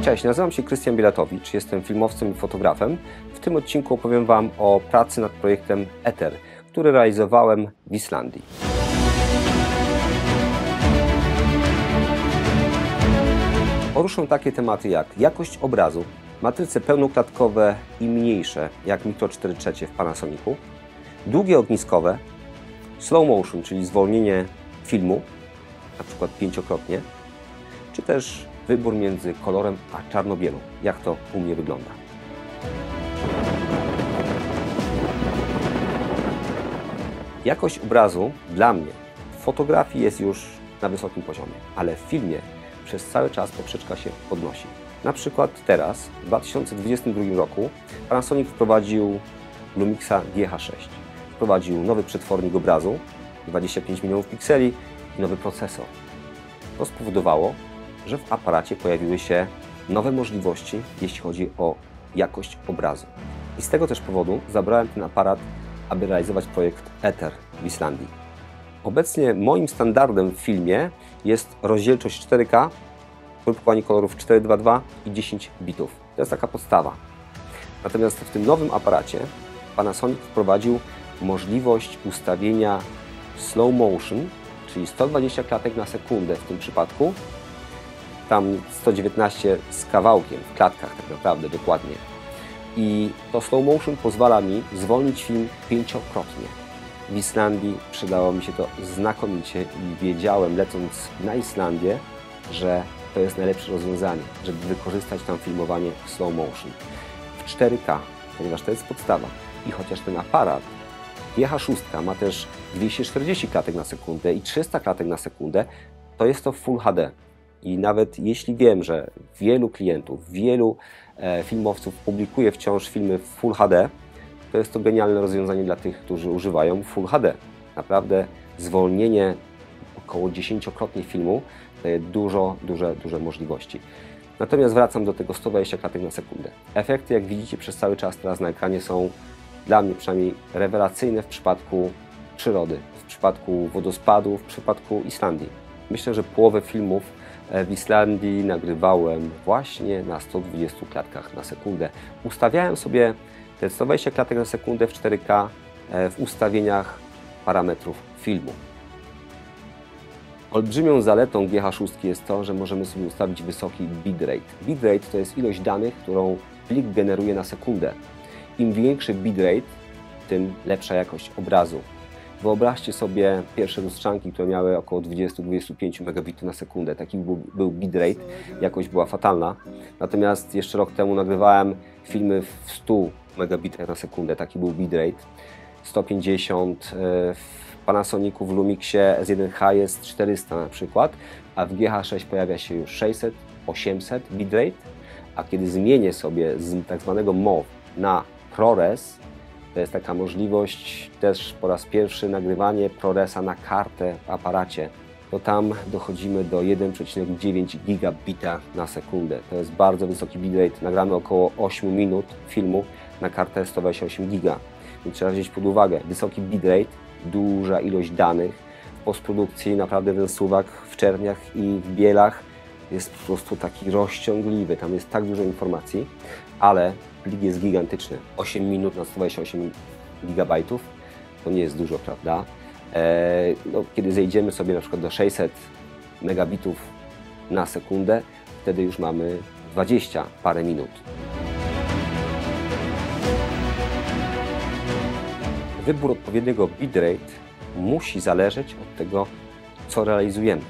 Cześć, nazywam się Krystian Bielatowicz, jestem filmowcem i fotografem. W tym odcinku opowiem Wam o pracy nad projektem Ether, który realizowałem w Islandii. Poruszę takie tematy jak jakość obrazu, matryce pełnoklatkowe i mniejsze jak Micro 4/3 w Panasonicu, długie ogniskowe, slow motion, czyli zwolnienie filmu, na przykład 5-krotnie, czy też wybór między kolorem a czarno-bielą, jak to u mnie wygląda. Jakość obrazu dla mnie w fotografii jest już na wysokim poziomie, ale w filmie przez cały czas poprzeczka się podnosi. Na przykład teraz, w 2022 roku, Panasonic wprowadził Lumixa GH6. Wprowadził nowy przetwornik obrazu, 25 milionów pikseli i nowy procesor. To spowodowało, że w aparacie pojawiły się nowe możliwości, jeśli chodzi o jakość obrazu. I z tego też powodu zabrałem ten aparat, aby realizować projekt Ether w Islandii. Obecnie moim standardem w filmie jest rozdzielczość 4K, produkowanie kolorów 4:2:2 i 10 bitów. To jest taka podstawa. Natomiast w tym nowym aparacie Panasonic wprowadził możliwość ustawienia slow motion, czyli 120 klatek na sekundę w tym przypadku. Tam 119 z kawałkiem w klatkach tak naprawdę dokładnie. I to slow motion pozwala mi zwolnić film 5-krotnie. W Islandii przydało mi się to znakomicie i wiedziałem, lecąc na Islandię, że to jest najlepsze rozwiązanie, żeby wykorzystać tam filmowanie w slow motion. W 4K, ponieważ to jest podstawa i chociaż ten aparat GH6 ma też 240 klatek na sekundę i 300 klatek na sekundę, to jest to Full HD. I nawet jeśli wiem, że wielu klientów, wielu filmowców publikuje wciąż filmy w Full HD, to jest to genialne rozwiązanie dla tych, którzy używają Full HD. Naprawdę zwolnienie około 10-krotnie filmu daje duże możliwości. Natomiast wracam do tego 120 klatek na sekundę. Efekty, jak widzicie przez cały czas teraz na ekranie, są dla mnie przynajmniej rewelacyjne w przypadku przyrody, w przypadku wodospadu, w przypadku Islandii. Myślę, że połowę filmów w Islandii nagrywałem właśnie na 120 klatkach na sekundę. Ustawiałem sobie te 120 klatek na sekundę w 4K w ustawieniach parametrów filmu. Olbrzymią zaletą GH6 jest to, że możemy sobie ustawić wysoki bitrate. Bitrate to jest ilość danych, którą plik generuje na sekundę. Im większy bitrate, tym lepsza jakość obrazu. Wyobraźcie sobie pierwsze lustrzanki, które miały około 20-25 megabitów na sekundę. Taki był bitrate, jakość była fatalna. Natomiast jeszcze rok temu nagrywałem filmy w 100 megabitach na sekundę, taki był bitrate. 150 w Panasonicu, w Lumixie S1H jest 400 na przykład, a w GH6 pojawia się już 600, 800 bitrate, a kiedy zmienię sobie z tak zwanego MOV na ProRes, to jest taka możliwość też po raz pierwszy nagrywanie ProResa na kartę w aparacie, to tam dochodzimy do 1,9 gigabita na sekundę. To jest bardzo wysoki bitrate. Nagramy około 8 minut filmu na kartę 128 giga. Więc trzeba wziąć pod uwagę wysoki bitrate, duża ilość danych. W postprodukcji naprawdę ten suwak w czerniach i w bielach jest po prostu taki rozciągliwy. Tam jest tak dużo informacji, ale plik jest gigantyczny. 8 minut na 128 gigabajtów to nie jest dużo, prawda? Kiedy zejdziemy sobie na przykład do 600 megabitów na sekundę, wtedy już mamy 20 parę minut. Wybór odpowiedniego bitrate musi zależeć od tego, co realizujemy.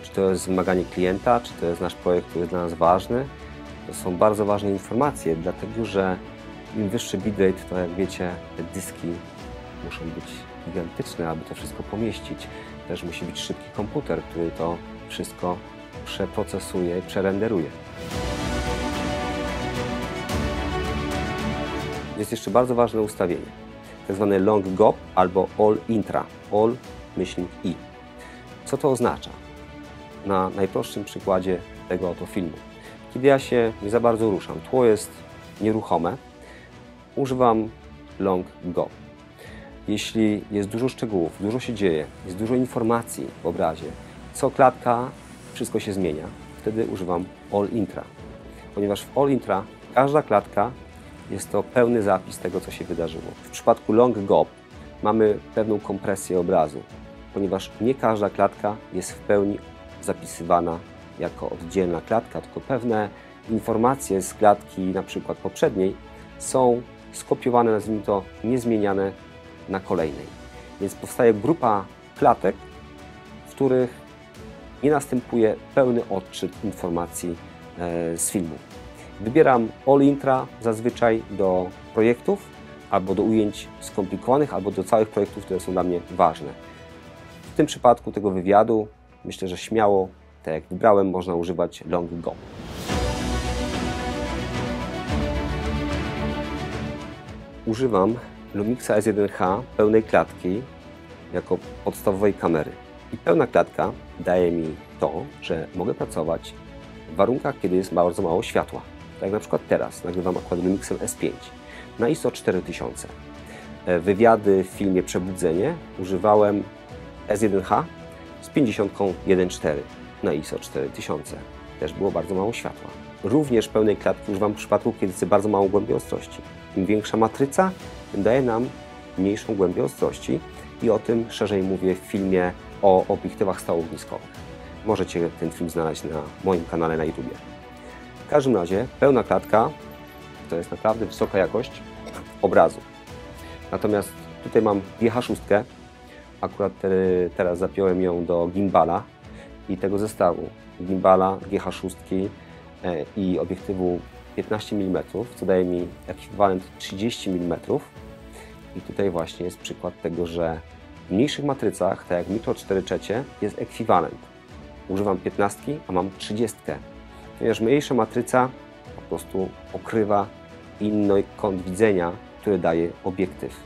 Czy to jest wymaganie klienta, czy to jest nasz projekt, który jest dla nas ważny. To są bardzo ważne informacje, dlatego że im wyższy bitrate, to jak wiecie, te dyski muszą być gigantyczne, aby to wszystko pomieścić. Też musi być szybki komputer, który to wszystko przeprocesuje i przerenderuje. Jest jeszcze bardzo ważne ustawienie, tak zwane long GOP albo all intra, all-i. Co to oznacza? Na najprostszym przykładzie tego oto filmu. Kiedy ja się nie za bardzo ruszam, tło jest nieruchome, używam long GOP. Jeśli jest dużo szczegółów, dużo się dzieje, jest dużo informacji w obrazie, co klatka, wszystko się zmienia, wtedy używam all intra. ponieważ w All Intra każda klatka jest to pełny zapis tego, co się wydarzyło. W przypadku Long GOP mamy pewną kompresję obrazu, ponieważ nie każda klatka jest w pełni zapisywana jako oddzielna klatka, tylko pewne informacje z klatki na przykład poprzedniej są skopiowane, nazwijmy to, niezmieniane na kolejnej. Więc powstaje grupa klatek, w których nie następuje pełny odczyt informacji z filmu. Wybieram All Intra zazwyczaj do projektów, albo do ujęć skomplikowanych, albo do całych projektów, które są dla mnie ważne. W tym przypadku tego wywiadu myślę, że śmiało, tak jak wybrałem, można używać Long GOP. Używam Lumixa S1H pełnej klatki jako podstawowej kamery. I pełna klatka daje mi to, że mogę pracować w warunkach, kiedy jest bardzo mało światła. Tak jak na przykład teraz nagrywam akurat Lumixem S5 na ISO 4000. Wywiady w filmie Przebudzenie używałem S1H z 50.1.4 na ISO 4000. Też było bardzo mało światła. Również pełnej klatki używam w przypadku, kiedy jest bardzo mało głębi ostrości. Im większa matryca, tym daje nam mniejszą głębię ostrości i o tym szerzej mówię w filmie o obiektywach stałogniskowych. Możecie ten film znaleźć na moim kanale na YouTube. W każdym razie pełna klatka to jest naprawdę wysoka jakość obrazu. Natomiast tutaj mam GH6, akurat teraz zapiąłem ją do gimbala i tego zestawu gimbala, GH6 i obiektywu 15 mm, co daje mi ekwiwalent 30 mm. I tutaj właśnie jest przykład tego, że w mniejszych matrycach, tak jak Micro 4/3, jest ekwiwalent. Używam 15, a mam 30, ponieważ mniejsza matryca po prostu pokrywa inny kąt widzenia, który daje obiektyw.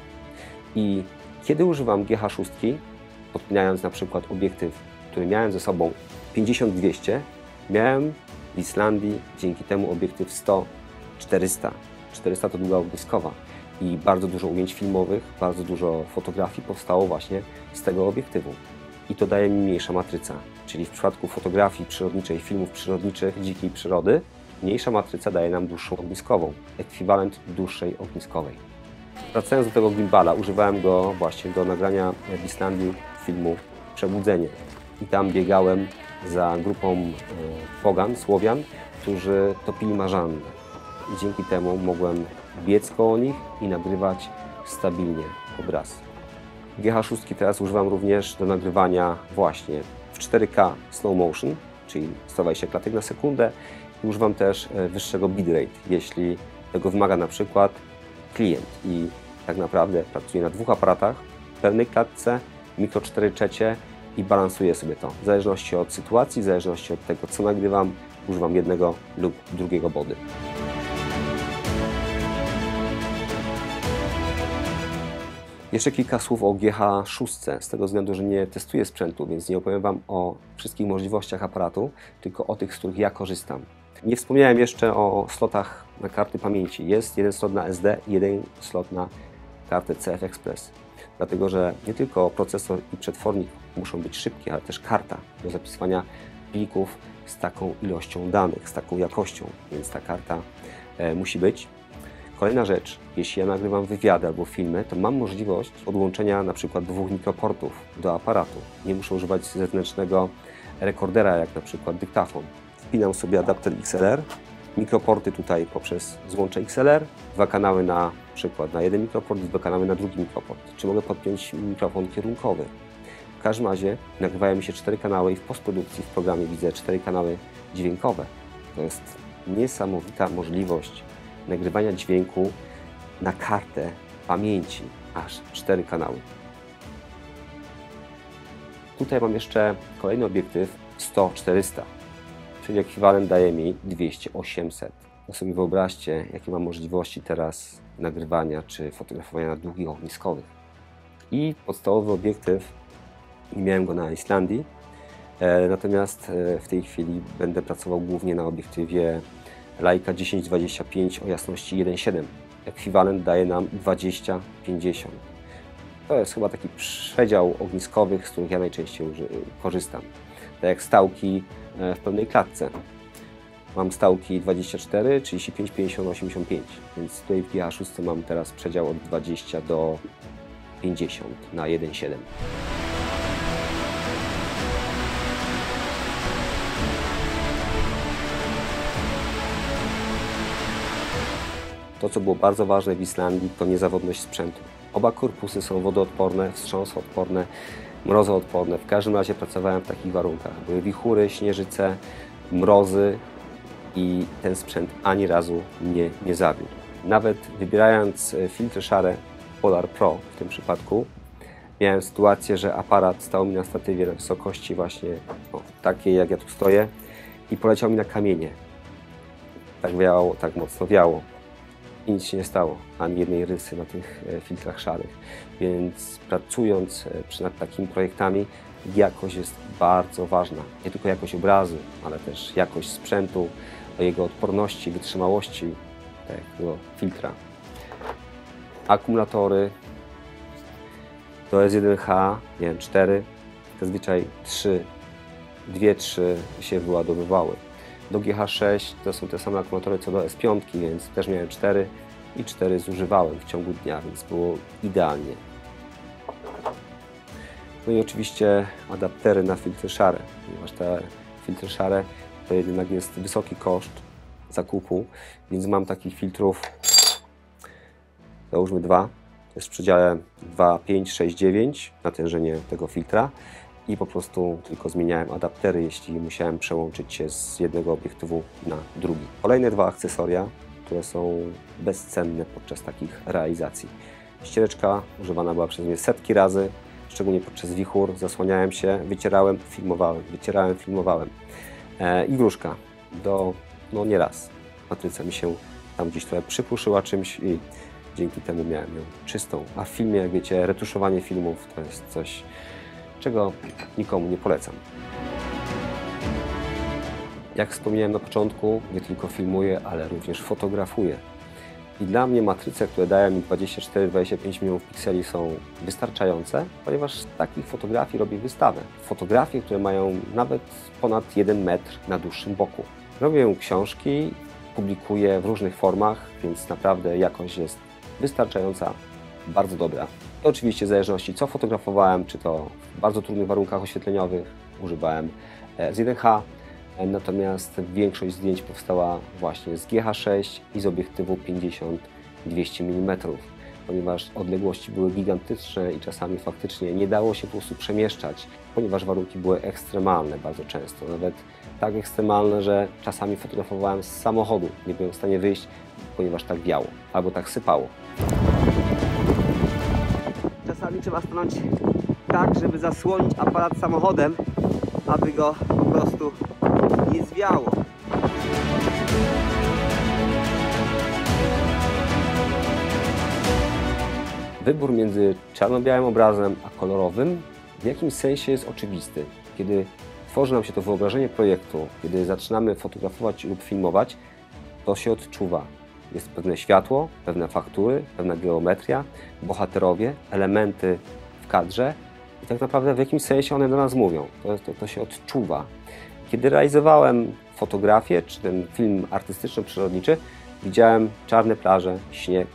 I kiedy używam GH6, podpinając na przykład obiektyw, który miałem ze sobą 50-200, miałem w Islandii dzięki temu obiektyw 100-400. 400 to długa ogniskowa i bardzo dużo ujęć filmowych, bardzo dużo fotografii powstało właśnie z tego obiektywu. I to daje mi mniejsza matryca, czyli w przypadku fotografii przyrodniczej, filmów przyrodniczych, dzikiej przyrody, mniejsza matryca daje nam dłuższą ogniskową, ekwiwalent dłuższej ogniskowej. Wracając do tego gimbala, używałem go właśnie do nagrania w Islandii filmu Przebudzenie. I tam biegałem za grupą pogan, Słowian, którzy topili marzannę. I dzięki temu mogłem biec koło nich i nagrywać stabilnie obraz. GH6 teraz używam również do nagrywania właśnie w 4K slow motion, czyli 120 klatek na sekundę. I używam też wyższego bitrate, jeśli tego wymaga na przykład klient. I tak naprawdę pracuję na dwóch aparatach, w pełnej klatce, Micro 4/3 i balansuję sobie to. W zależności od sytuacji, w zależności od tego, co nagrywam, używam jednego lub drugiego body. Jeszcze kilka słów o GH6, z tego względu, że nie testuję sprzętu, więc nie opowiem Wam o wszystkich możliwościach aparatu, tylko o tych, z których ja korzystam. Nie wspomniałem jeszcze o slotach na karty pamięci. Jest jeden slot na SD i jeden slot na kartę CF Express. Dlatego, że nie tylko procesor i przetwornik muszą być szybkie, ale też karta do zapisywania plików z taką ilością danych, z taką jakością, więc ta karta musi być. Kolejna rzecz, jeśli ja nagrywam wywiady albo filmy, to mam możliwość podłączenia na przykład 2 mikroportów do aparatu. Nie muszę używać zewnętrznego rekordera, jak na przykład dyktafon. Wpinam sobie adapter XLR, mikroporty tutaj poprzez złącze XLR, 2 kanały na przykład na jeden mikroport, 2 kanały na drugi mikroport. Czy mogę podpiąć mikrofon kierunkowy? W każdym razie nagrywają mi się 4 kanały i w postprodukcji w programie widzę 4 kanały dźwiękowe. To jest niesamowita możliwość nagrywania dźwięku na kartę pamięci, aż 4 kanały. Tutaj mam jeszcze kolejny obiektyw 100-400, czyli ekwiwalent daje mi 200-800. To sobie wyobraźcie, jakie mam możliwości teraz nagrywania czy fotografowania na długich ogniskowych. I podstawowy obiektyw, miałem go na Islandii, natomiast w tej chwili będę pracował głównie na obiektywie Leica 10-25 o jasności 1.7. Ekwiwalent daje nam 20-50. To jest chyba taki przedział ogniskowych, z których ja najczęściej korzystam. Tak jak stałki w pełnej klatce. Mam stałki 24, 35, 50, 85, więc tutaj w GH6 mam teraz przedział od 20 do 50 na 1,7. To, co było bardzo ważne w Islandii, to niezawodność sprzętu. Oba korpusy są wodoodporne, wstrząsodporne, mrozoodporne. W każdym razie pracowałem w takich warunkach. Były wichury, śnieżyce, mrozy i ten sprzęt ani razu mnie nie zawiódł. Nawet wybierając filtry szare Polar Pro w tym przypadku, miałem sytuację, że aparat stał mi na statywie na wysokości właśnie takiej, jak ja tu stoję, i poleciał mi na kamienie. Tak wiało, tak mocno wiało. I nic się nie stało, ani jednej rysy na tych filtrach szarych. Więc pracując nad takimi projektami, jakość jest bardzo ważna. Nie tylko jakość obrazu, ale też jakość sprzętu, o jego odporności, wytrzymałości tego filtra. Akumulatory do S1H, nie wiem, 4, zazwyczaj 2-3 się wyładowywały. Do GH6 to są te same akumulatory co do S5, więc też miałem 4 i 4 zużywałem w ciągu dnia, więc było idealnie. No i oczywiście adaptery na filtry szare, ponieważ te filtry szare to jednak jest wysoki koszt zakupu, więc mam takich filtrów, załóżmy 2, to jest w przedziale 2, 5, 6, 9 natężenie tego filtra. I po prostu tylko zmieniałem adaptery, jeśli musiałem przełączyć się z jednego obiektywu na drugi. Kolejne 2 akcesoria, które są bezcenne podczas takich realizacji. Ściereczka używana była przez mnie setki razy, szczególnie podczas wichur. Zasłaniałem się, wycierałem, filmowałem, wycierałem, filmowałem. I gruszka no nieraz. Matryca mi się tam gdzieś trochę przypuszyła czymś i dzięki temu miałem ją czystą. A w filmie, jak wiecie, retuszowanie filmów to jest coś, czego nikomu nie polecam. Jak wspomniałem na początku, nie tylko filmuję, ale również fotografuję. I dla mnie matryce, które dają mi 24-25 milionów pikseli, są wystarczające, ponieważ z takich fotografii robię wystawę. Fotografie, które mają nawet ponad 1 metr na dłuższym boku. Robię książki, publikuję w różnych formach, więc naprawdę jakość jest wystarczająca, bardzo dobra. I oczywiście w zależności co fotografowałem, czy to w bardzo trudnych warunkach oświetleniowych, używałem z 1H, natomiast większość zdjęć powstała właśnie z GH6 i z obiektywu 50-200 mm, ponieważ odległości były gigantyczne i czasami faktycznie nie dało się po prostu przemieszczać, ponieważ warunki były ekstremalne bardzo często, nawet tak ekstremalne, że czasami fotografowałem z samochodu, nie byłem w stanie wyjść, ponieważ tak wiało albo tak sypało. Czasami trzeba stanąć tak, żeby zasłonić aparat samochodem, aby go po prostu nie zwiało. Wybór między czarno-białym obrazem a kolorowym w jakimś sensie jest oczywisty. Kiedy tworzy nam się to wyobrażenie projektu, kiedy zaczynamy fotografować lub filmować, to się odczuwa. Jest pewne światło, pewne faktury, pewna geometria, bohaterowie, elementy w kadrze i tak naprawdę w jakimś sensie one do nas mówią. To się odczuwa. Kiedy realizowałem fotografię, czy ten film artystyczno-przyrodniczy, widziałem czarne plaże, śnieg,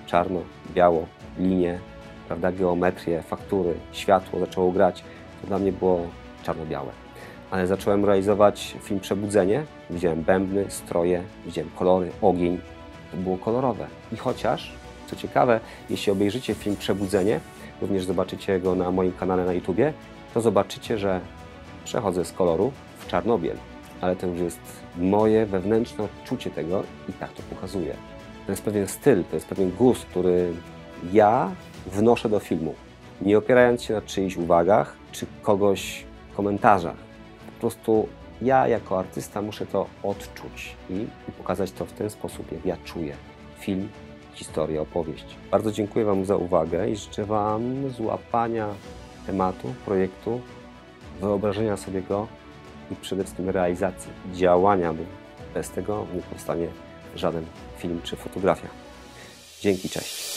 czarno, biało, linie, prawda, geometrię, faktury, światło zaczęło grać. To dla mnie było czarno-białe. Ale zacząłem realizować film Przebudzenie, widziałem bębny, stroje, widziałem kolory, ogień. To było kolorowe. I chociaż, co ciekawe, jeśli obejrzycie film Przebudzenie, również zobaczycie go na moim kanale na YouTubie, to zobaczycie, że przechodzę z koloru w czarno-biel. Ale to już jest moje wewnętrzne odczucie tego i tak to pokazuję. To jest pewien styl, to jest pewien gust, który ja wnoszę do filmu, nie opierając się na czyichś uwagach czy kogoś komentarzach. Po prostu ja jako artysta muszę to odczuć i pokazać to w ten sposób, jak ja czuję film, historię, opowieść. Bardzo dziękuję Wam za uwagę i życzę Wam złapania tematu, projektu, wyobrażenia sobie go i przede wszystkim realizacji, działania, bo bez tego nie powstanie żaden film czy fotografia. Dzięki, cześć.